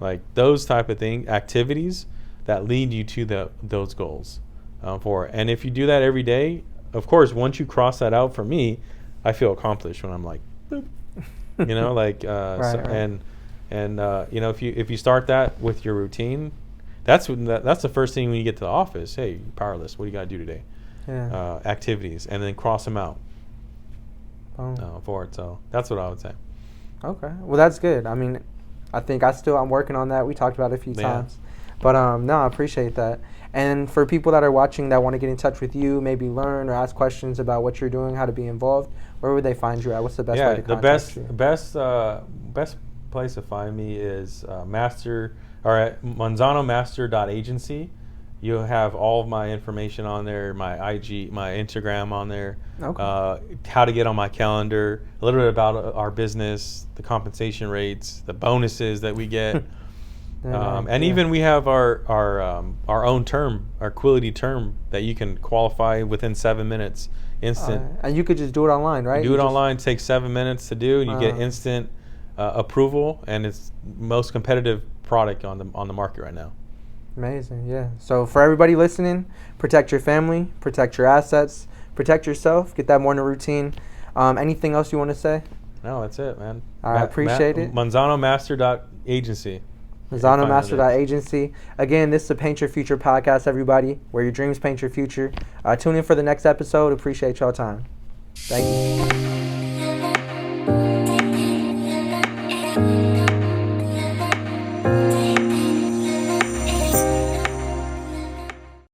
Like those type of activities that lead you to those goals. And if you do that every day, of course, once you cross that out, for me, I feel accomplished when I'm like, boop. If you start that with your routine, that's the first thing when you get to the office. Hey, powerless, what do you got to do today? Yeah. Activities, and then cross them out for it. So that's what I would say. Okay, well that's good. I mean, I think I'm working on that. We talked about it a few times, but I appreciate that. And for people that are watching that want to get in touch with you, maybe learn or ask questions about what you're doing, how to be involved, where would they find you at? What's the best way to contact you? The best place to find me is at manzanomaster.agency. You'll have all of my information on there, my IG, my Instagram on there, how to get on my calendar, a little bit about our business, the compensation rates, the bonuses that we get. Even we have our own term, our Quility term, that you can qualify within 7 minutes, instant. And you could just do it online, right? Do it online, takes 7 minutes to do, and you get instant approval, and it's most competitive product on the market right now. Amazing, yeah. So for everybody listening, protect your family, protect your assets, protect yourself, get that morning routine. Anything else you want to say? No, that's it, man. I appreciate it. Manzanomaster.agency. ManzanoMaster.agency. Again, this is a Paint Your Future podcast, everybody, where your dreams paint your future. Tune in for the next episode. Appreciate y'all time. Thank you.